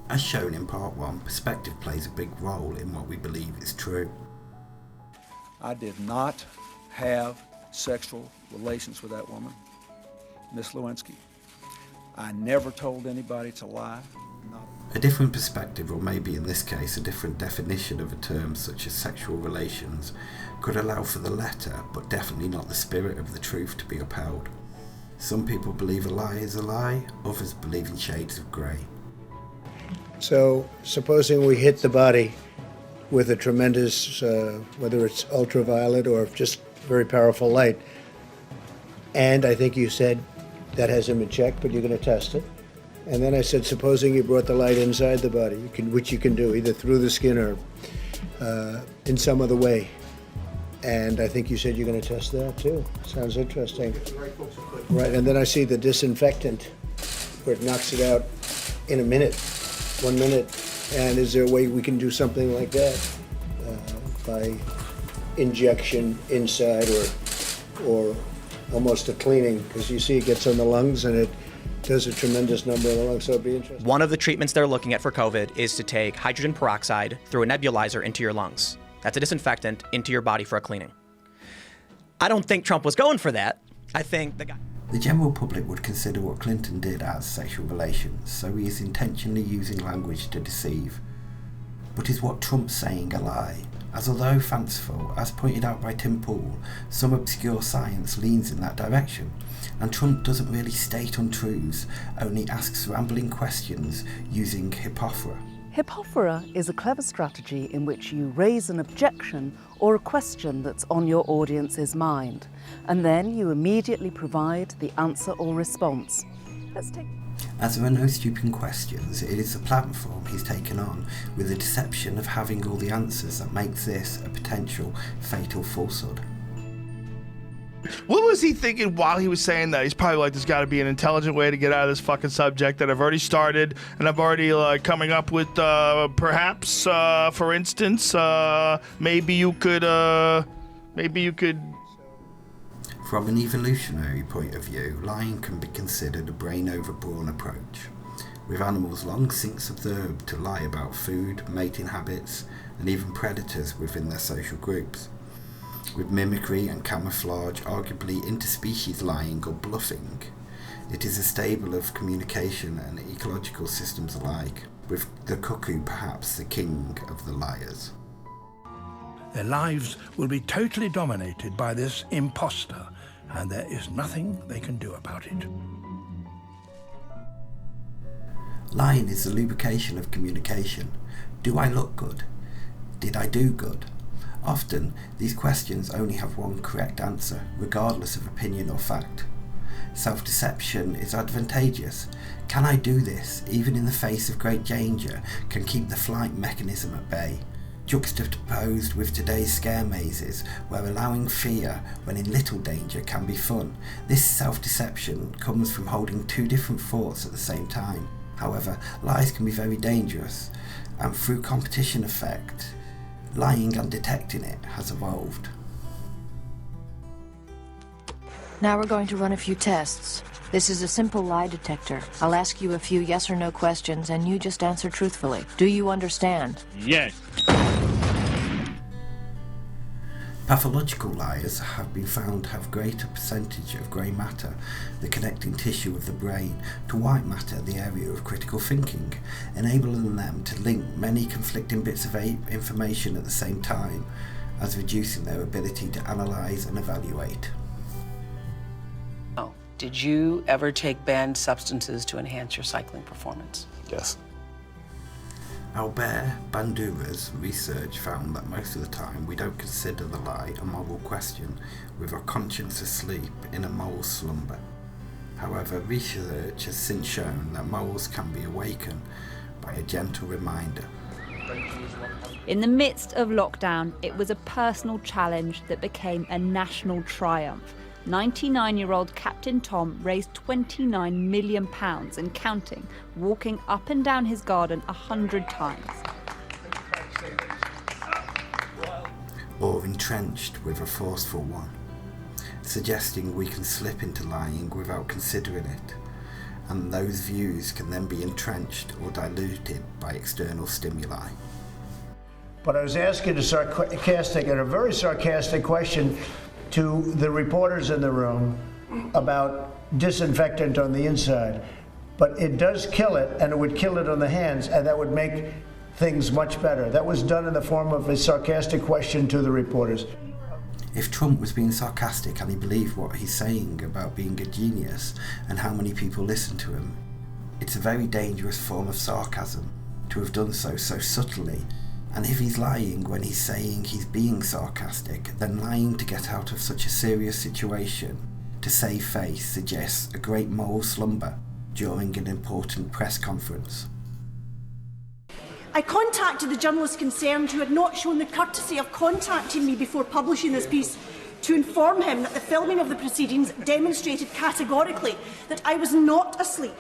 As shown in Part 1, perspective plays a big role in what we believe is true. I did not have sexual relations with that woman, Miss Lewinsky. I never told anybody to lie. A different perspective, or maybe in this case a different definition of a term such as sexual relations, could allow for the letter, but definitely not the spirit of the truth to be upheld. Some people believe a lie is a lie, others believe in shades of grey. So, supposing we hit the body with a tremendous, whether it's ultraviolet or just very powerful light, and I think you said that hasn't been checked, but you're going to test it. And then I said, supposing you brought the light inside the body, which you can do, either through the skin or in some other way. And I think you said you're going to test that too. Sounds interesting. Right, and then I see the disinfectant, where it knocks it out in a minute, 1 minute. And is there a way we can do something like that by injection inside or almost a cleaning? Because you see it gets on the lungs and it does a tremendous number of the lungs, so it'd be interesting. One of the treatments they're looking at for COVID is to take hydrogen peroxide through a nebulizer into your lungs. That's a disinfectant into your body for a cleaning. I don't think Trump was going for that. I think The general public would consider what Clinton did as sexual relations, so he is intentionally using language to deceive. But is what Trump's saying a lie? As although fanciful, as pointed out by Tim Pool, some obscure science leans in that direction, and Trump doesn't really state untruths, only asks rambling questions using hypophora. Hypophora is a clever strategy in which you raise an objection or a question that's on your audience's mind, and then you immediately provide the answer or response. As there are no stupid questions, it is the platform he's taken on with the deception of having all the answers that makes this a potential fatal falsehood. What was he thinking while he was saying that? He's probably like, there's got to be an intelligent way to get out of this fucking subject that I've already started, and I've already coming up with perhaps, for instance, maybe you could. From an evolutionary point of view, lying can be considered a brain-over-brawn approach, with animals long since observed to lie about food, mating habits, and even predators within their social groups. With mimicry and camouflage arguably interspecies lying or bluffing, it is a stable of communication and ecological systems alike, with the cuckoo perhaps the king of the liars. Their lives will be totally dominated by this imposter, and there is nothing they can do about it. Lying is the lubrication of communication. Do I look good? Did I do good? Often, these questions only have one correct answer, regardless of opinion or fact. Self-deception is advantageous. Can I do this, even in the face of great danger, can keep the flight mechanism at bay. Juxtaposed with today's scare mazes, where allowing fear when in little danger can be fun, this self-deception comes from holding two different thoughts at the same time. However, lies can be very dangerous, and through competition effect, lying and detecting it has evolved. Now we're going to run a few tests. This is a simple lie detector. I'll ask you a few yes or no questions and you just answer truthfully. Do you understand? Yes. Pathological liars have been found to have greater percentage of grey matter, the connecting tissue of the brain, to white matter, the area of critical thinking, enabling them to link many conflicting bits of information at the same time, as reducing their ability to analyse and evaluate. Oh, did you ever take banned substances to enhance your cycling performance? Yes. Albert Bandura's research found that most of the time we don't consider the lie a moral question, with our conscience asleep in a moral slumber. However, research has since shown that morals can be awakened by a gentle reminder. In the midst of lockdown, it was a personal challenge that became a national triumph. 99-year-old Captain Tom raised £29 million and counting, walking up and down his garden 100 times. Or entrenched with a forceful one, suggesting we can slip into lying without considering it, and those views can then be entrenched or diluted by external stimuli. But I was asking a sarcastic and a very sarcastic question to the reporters in the room about disinfectant on the inside. But it does kill it, and it would kill it on the hands, and that would make things much better. That was done in the form of a sarcastic question to the reporters. If Trump was being sarcastic and he believed what he's saying about being a genius and how many people listen to him, it's a very dangerous form of sarcasm to have done so subtly. And if he's lying when he's saying he's being sarcastic, then lying to get out of such a serious situation to save face suggests a great moral slumber during an important press conference. I contacted the journalist concerned, who had not shown the courtesy of contacting me before publishing this piece, to inform him that the filming of the proceedings demonstrated categorically that I was not asleep